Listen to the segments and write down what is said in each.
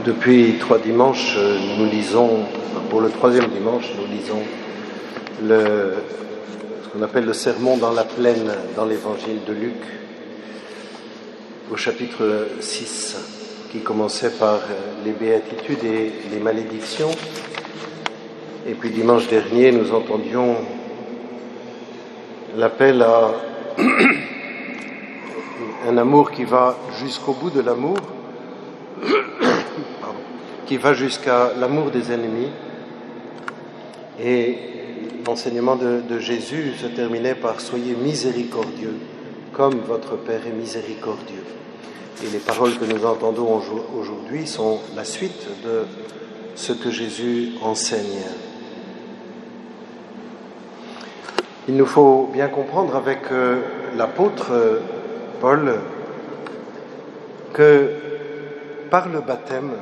Depuis 3 dimanches, nous lisons, pour le 3e dimanche, nous lisons ce qu'on appelle le sermon dans la plaine dans l'évangile de Luc, au chapitre 6, qui commençait par les béatitudes et les malédictions. Et puis dimanche dernier, nous entendions l'appel à un amour qui va jusqu'au bout de l'amour, qui va jusqu'à l'amour des ennemis. Et l'enseignement de Jésus se terminait par « Soyez miséricordieux, comme votre Père est miséricordieux ». Et les paroles que nous entendons aujourd'hui sont la suite de ce que Jésus enseigne. Il nous faut bien comprendre avec l'apôtre Paul que par le baptême,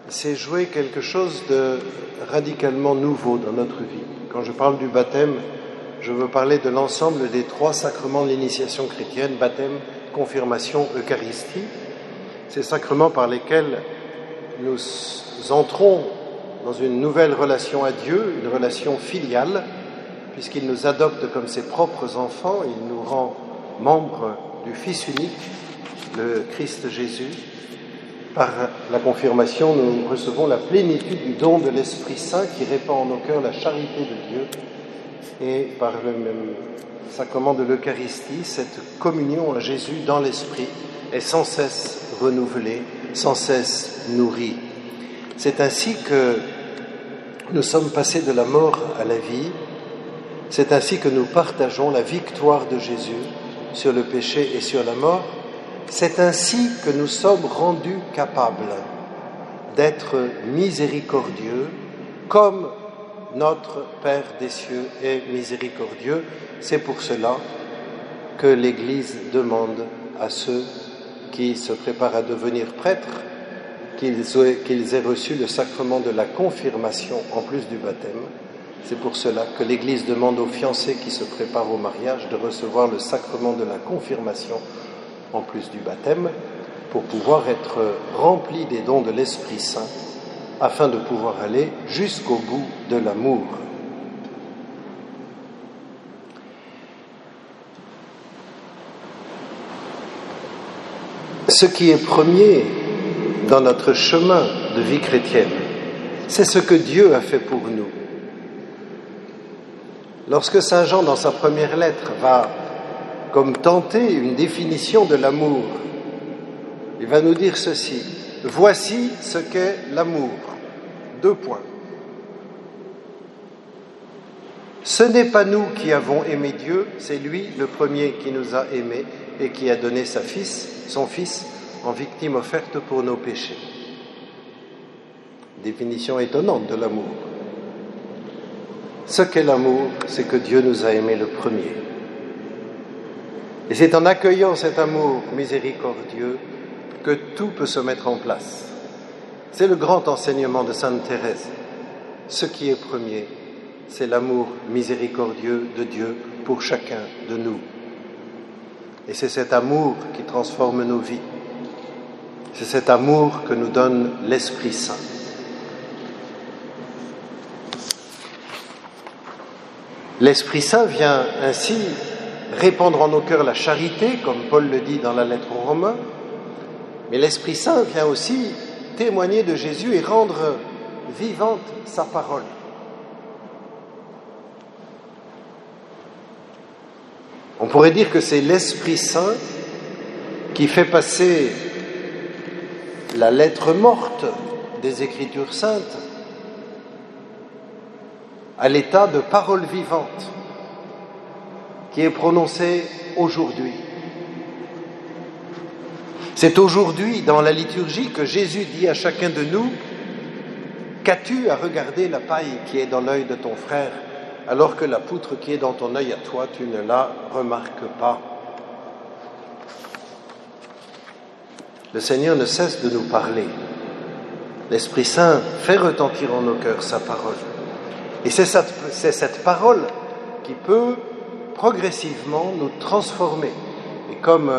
s'est joué quelque chose de radicalement nouveau dans notre vie. Quand je parle du baptême, je veux parler de l'ensemble des 3 sacrements de l'initiation chrétienne, baptême, confirmation, Eucharistie. Ces sacrements par lesquels nous entrons dans une nouvelle relation à Dieu, une relation filiale, puisqu'il nous adopte comme ses propres enfants, il nous rend membres du Fils unique, le Christ Jésus. Par la confirmation, nous recevons la plénitude du don de l'Esprit Saint qui répand en nos cœurs la charité de Dieu. Et par le même sacrement de l'Eucharistie, cette communion à Jésus dans l'Esprit est sans cesse renouvelée, sans cesse nourrie. C'est ainsi que nous sommes passés de la mort à la vie. C'est ainsi que nous partageons la victoire de Jésus sur le péché et sur la mort. C'est ainsi que nous sommes rendus capables d'être miséricordieux comme notre Père des cieux est miséricordieux. C'est pour cela que l'Église demande à ceux qui se préparent à devenir prêtres qu'ils aient reçu le sacrement de la confirmation en plus du baptême. C'est pour cela que l'Église demande aux fiancés qui se préparent au mariage de recevoir le sacrement de la confirmation en plus du baptême, pour pouvoir être remplis des dons de l'Esprit Saint, afin de pouvoir aller jusqu'au bout de l'amour. Ce qui est premier dans notre chemin de vie chrétienne, c'est ce que Dieu a fait pour nous. Lorsque Saint Jean, dans sa première lettre, va comme tenter une définition de l'amour, il va nous dire ceci: voici ce qu'est l'amour. 2 points. Ce n'est pas nous qui avons aimé Dieu, c'est lui le premier qui nous a aimés et qui a donné son Fils en victime offerte pour nos péchés. Définition étonnante de l'amour. Ce qu'est l'amour, c'est que Dieu nous a aimés le premier. Et c'est en accueillant cet amour miséricordieux que tout peut se mettre en place. C'est le grand enseignement de Sainte Thérèse. Ce qui est premier, c'est l'amour miséricordieux de Dieu pour chacun de nous. Et c'est cet amour qui transforme nos vies. C'est cet amour que nous donne l'Esprit Saint. L'Esprit Saint vient ainsi répandre en nos cœurs la charité, comme Paul le dit dans la lettre aux Romains, mais l'Esprit Saint vient aussi témoigner de Jésus et rendre vivante sa parole. On pourrait dire que c'est l'Esprit Saint qui fait passer la lettre morte des Écritures saintes à l'état de parole vivante qui est prononcée aujourd'hui. C'est aujourd'hui, dans la liturgie, que Jésus dit à chacun de nous: qu'as-tu à regarder la paille qui est dans l'œil de ton frère, alors que la poutre qui est dans ton œil à toi, tu ne la remarques pas? Le Seigneur ne cesse de nous parler. L'Esprit Saint fait retentir en nos cœurs sa parole. Et c'est cette parole qui peut progressivement nous transformer. Et comme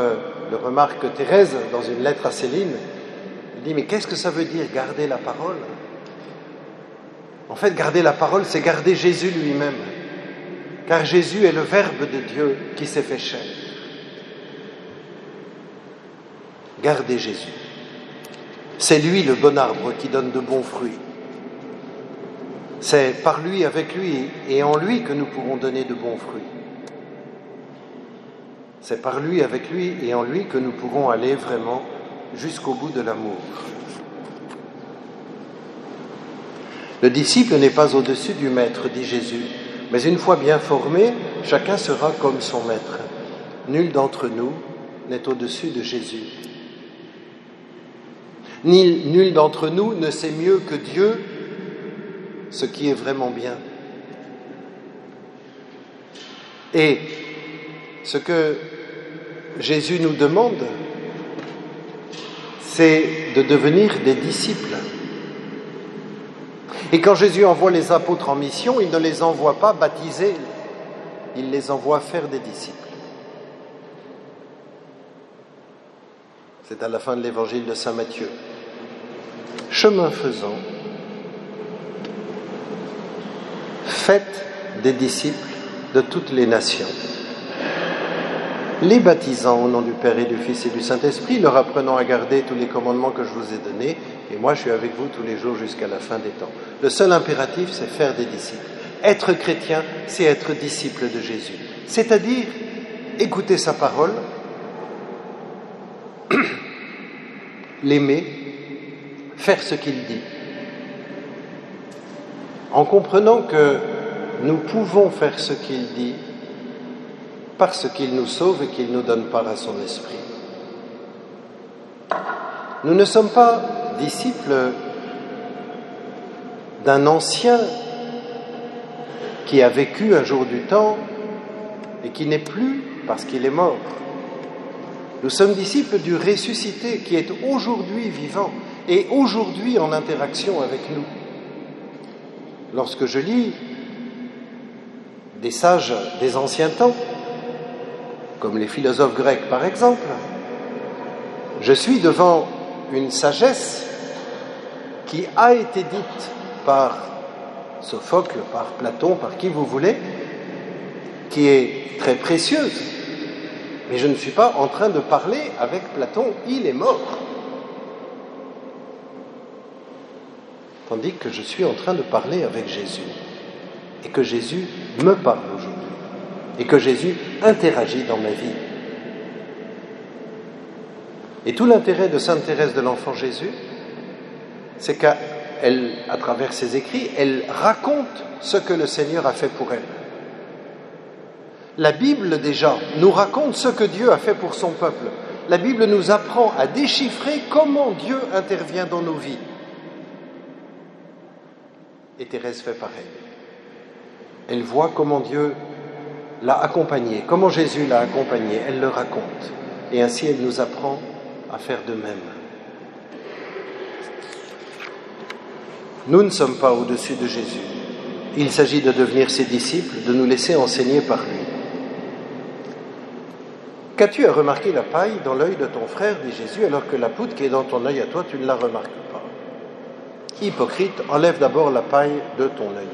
le remarque Thérèse dans une lettre à Céline, Je dis, mais qu'est-ce que ça veut dire, garder la parole? En fait, garder la parole, c'est garder Jésus lui-même. Car Jésus est le Verbe de Dieu qui s'est fait chair. Gardez Jésus. C'est lui le bon arbre qui donne de bons fruits. C'est par lui, avec lui et en lui que nous pourrons donner de bons fruits. C'est par lui, avec lui et en lui que nous pourrons aller vraiment jusqu'au bout de l'amour. Le disciple n'est pas au-dessus du maître, dit Jésus, mais une fois bien formé, chacun sera comme son maître. Nul d'entre nous n'est au-dessus de Jésus. Nul d'entre nous ne sait mieux que Dieu ce qui est vraiment bien. Et ce que Jésus nous demande, c'est de devenir des disciples. Et quand Jésus envoie les apôtres en mission, il ne les envoie pas baptiser, il les envoie faire des disciples. C'est à la fin de l'évangile de saint Matthieu. Chemin faisant, faites des disciples de toutes les nations, les baptisant au nom du Père et du Fils et du Saint-Esprit, leur apprenant à garder tous les commandements que je vous ai donnés, et moi je suis avec vous tous les jours jusqu'à la fin des temps. Le seul impératif, c'est faire des disciples. Être chrétien, c'est être disciple de Jésus. C'est-à-dire écouter sa parole, l'aimer, faire ce qu'il dit, en comprenant que nous pouvons faire ce qu'il dit parce qu'il nous sauve et qu'il nous donne part à son esprit. Nous ne sommes pas disciples d'un ancien qui a vécu un jour du temps et qui n'est plus parce qu'il est mort. Nous sommes disciples du ressuscité qui est aujourd'hui vivant et aujourd'hui en interaction avec nous. Lorsque je lis des sages des anciens temps, comme les philosophes grecs par exemple, je suis devant une sagesse qui a été dite par Sophocle, par Platon, par qui vous voulez, qui est très précieuse. Mais je ne suis pas en train de parler avec Platon, il est mort. Tandis que je suis en train de parler avec Jésus. Et que Jésus me parle aujourd'hui. Et que Jésus interagit dans ma vie. Et tout l'intérêt de Sainte Thérèse de l'Enfant Jésus, c'est qu'elle, à travers ses écrits, elle raconte ce que le Seigneur a fait pour elle. La Bible, déjà, nous raconte ce que Dieu a fait pour son peuple. La Bible nous apprend à déchiffrer comment Dieu intervient dans nos vies. Et Thérèse fait pareil. Elle voit comment Dieu l'a accompagnée, comment Jésus l'a accompagnée, elle le raconte. Et ainsi, elle nous apprend à faire de même. Nous ne sommes pas au-dessus de Jésus. Il s'agit de devenir ses disciples, de nous laisser enseigner par lui. Qu'as-tu à remarquer la paille dans l'œil de ton frère, dit Jésus, alors que la poutre qui est dans ton œil à toi, tu ne la remarques pas? Hypocrite, enlève d'abord la paille de ton œil.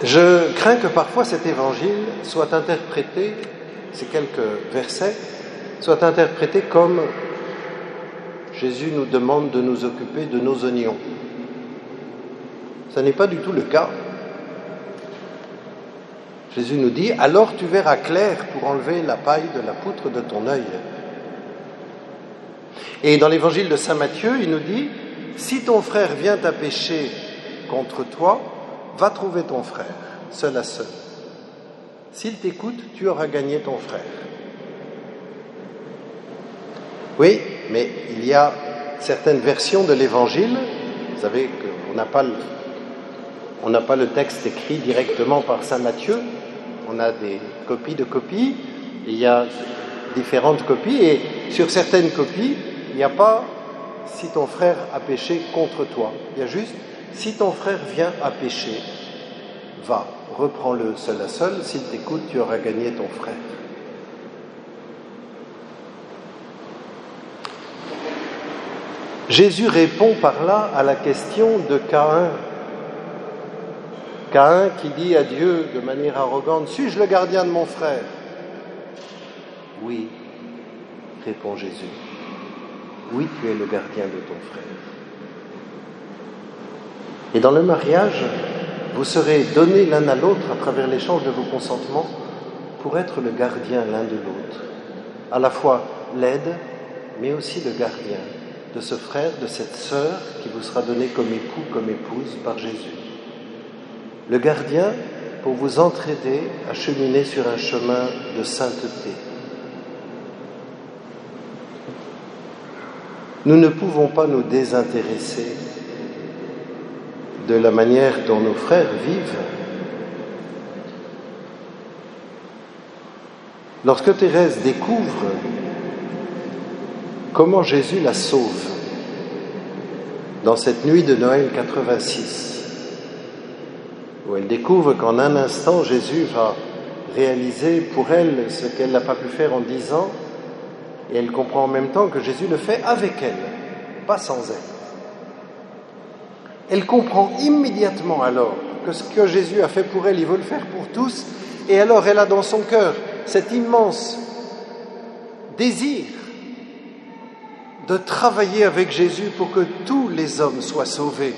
Je crains que parfois cet évangile soit interprété, ces quelques versets, soit interprété comme Jésus nous demande de nous occuper de nos oignons. Ce n'est pas du tout le cas. Jésus nous dit, alors tu verras clair pour enlever la paille de la poutre de ton œil. Et dans l'évangile de saint Matthieu, il nous dit, si ton frère vient à pécher contre toi, va trouver ton frère, seul à seul. S'il t'écoute, tu auras gagné ton frère. Oui, mais il y a certaines versions de l'évangile, vous savez qu'on n'a pas le texte écrit directement par saint Matthieu, on a des copies de copies, il y a différentes copies, et sur certaines copies, il n'y a pas « si ton frère a péché contre toi », il y a juste « si ton frère vient à pécher, va, reprends-le seul à seul, s'il t'écoute, tu auras gagné ton frère ». Jésus répond par là à la question de Caïn. Caïn qui dit à Dieu de manière arrogante, « Suis-je le gardien de mon frère ?» « Oui, répond Jésus. Oui, tu es le gardien de ton frère. Et dans le mariage, vous serez donnés l'un à l'autre à travers l'échange de vos consentements pour être le gardien l'un de l'autre. À la fois l'aide, mais aussi le gardien de ce frère, de cette sœur qui vous sera donné comme époux, comme épouse par Jésus. Le gardien pour vous entraider à cheminer sur un chemin de sainteté. Nous ne pouvons pas nous désintéresser de la manière dont nos frères vivent. Lorsque Thérèse découvre comment Jésus la sauve dans cette nuit de Noël 86, où elle découvre qu'en un instant, Jésus va réaliser pour elle ce qu'elle n'a pas pu faire en 10 ans, et elle comprend en même temps que Jésus le fait avec elle, pas sans elle. Elle comprend immédiatement alors que ce que Jésus a fait pour elle, il veut le faire pour tous, et alors elle a dans son cœur cet immense désir de travailler avec Jésus pour que tous les hommes soient sauvés.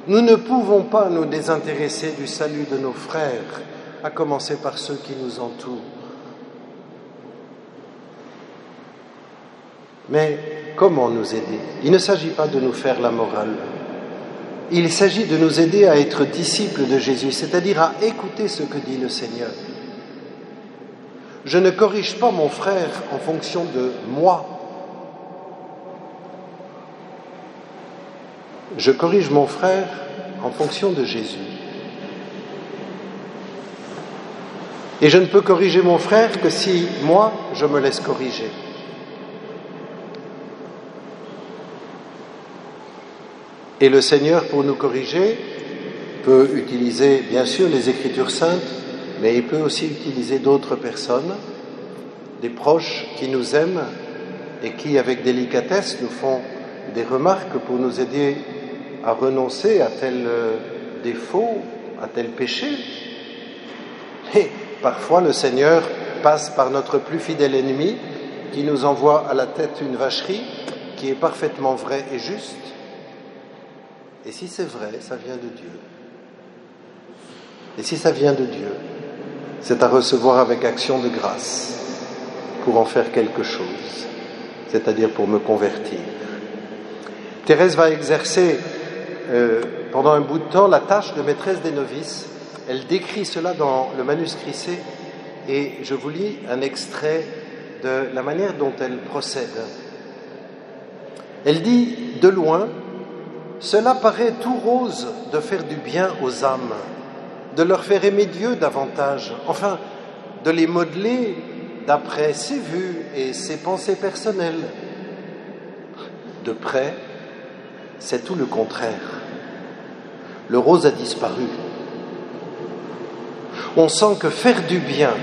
Nous ne pouvons pas nous désintéresser du salut de nos frères, à commencer par ceux qui nous entourent. Mais comment nous aider? Il ne s'agit pas de nous faire la morale. Il s'agit de nous aider à être disciples de Jésus, c'est-à-dire à écouter ce que dit le Seigneur. Je ne corrige pas mon frère en fonction de moi. Je corrige mon frère en fonction de Jésus. Et je ne peux corriger mon frère que si moi, je me laisse corriger. Et le Seigneur, pour nous corriger, peut utiliser bien sûr les Écritures saintes, mais il peut aussi utiliser d'autres personnes, des proches qui nous aiment et qui, avec délicatesse, nous font des remarques pour nous aider à renoncer à tel défaut, à tel péché. Et parfois, le Seigneur passe par notre plus fidèle ennemi qui nous envoie à la tête une vacherie qui est parfaitement vraie et juste. Et si c'est vrai, ça vient de Dieu. Et si ça vient de Dieu, c'est à recevoir avec action de grâce pour en faire quelque chose, c'est-à-dire pour me convertir. Thérèse va exercer pendant un bout de temps la tâche de maîtresse des novices. Elle décrit cela dans le manuscrit C et je vous lis un extrait de la manière dont elle procède. Elle dit « De loin, cela paraît tout rose de faire du bien aux âmes, de leur faire aimer Dieu davantage, enfin, de les modeler d'après ses vues et ses pensées personnelles. De près, c'est tout le contraire. Le rose a disparu. On sent que faire du bien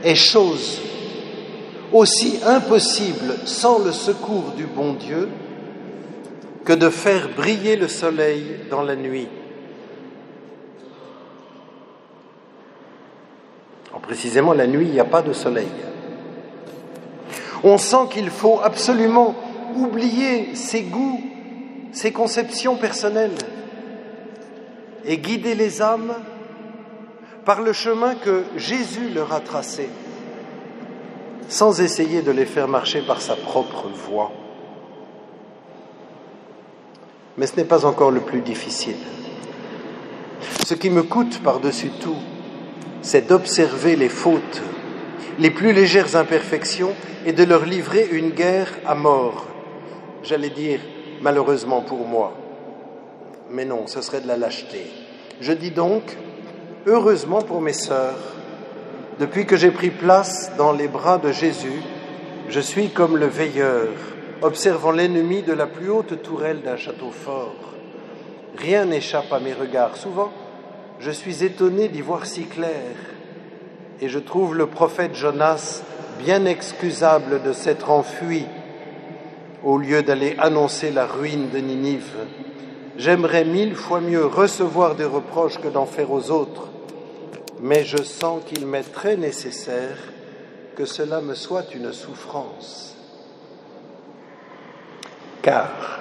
est chose aussi impossible sans le secours du bon Dieu que de faire briller le soleil dans la nuit. Précisément, la nuit, il n'y a pas de soleil. On sent qu'il faut absolument oublier ses goûts, ses conceptions personnelles et guider les âmes par le chemin que Jésus leur a tracé, sans essayer de les faire marcher par sa propre voie. Mais ce n'est pas encore le plus difficile. Ce qui me coûte par-dessus tout, c'est d'observer les fautes, les plus légères imperfections et de leur livrer une guerre à mort. J'allais dire, malheureusement pour moi. Mais non, ce serait de la lâcheté. Je dis donc, heureusement pour mes sœurs, depuis que j'ai pris place dans les bras de Jésus, je suis comme le veilleur, observant l'ennemi de la plus haute tourelle d'un château fort. Rien n'échappe à mes regards. Souvent, je suis étonné d'y voir si clair, et je trouve le prophète Jonas bien excusable de s'être enfui au lieu d'aller annoncer la ruine de Ninive. J'aimerais 1000 fois mieux recevoir des reproches que d'en faire aux autres, mais je sens qu'il m'est très nécessaire que cela me soit une souffrance. Car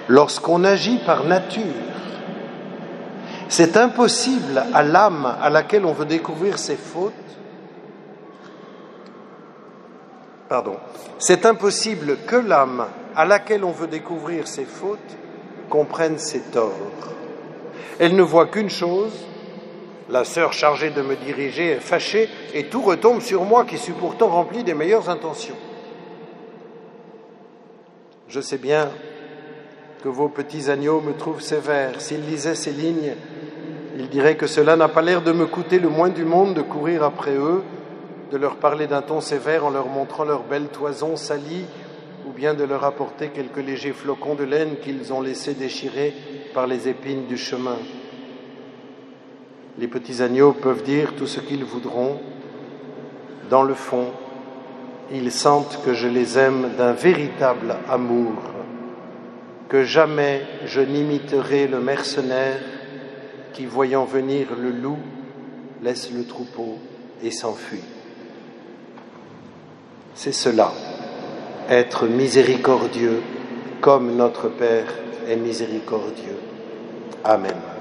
lorsqu'on agit par nature, c'est impossible à l'âme à laquelle on veut découvrir ses fautes. C'est impossible que l'âme à laquelle on veut découvrir ses fautes comprenne ses torts. Elle ne voit qu'une chose: la sœur chargée de me diriger est fâchée et tout retombe sur moi qui suis pourtant rempli des meilleures intentions. Je sais bien que vos petits agneaux me trouvent sévère. S'ils lisaient ces lignes, ils diraient que cela n'a pas l'air de me coûter le moins du monde de courir après eux, de leur parler d'un ton sévère en leur montrant leurs belles toisons salies, ou bien de leur apporter quelques légers flocons de laine qu'ils ont laissés déchirer par les épines du chemin. Les petits agneaux peuvent dire tout ce qu'ils voudront. Dans le fond, ils sentent que je les aime d'un véritable amour, que jamais je n'imiterai le mercenaire qui, voyant venir le loup, laisse le troupeau et s'enfuit. C'est cela, être miséricordieux comme notre Père est miséricordieux. Amen.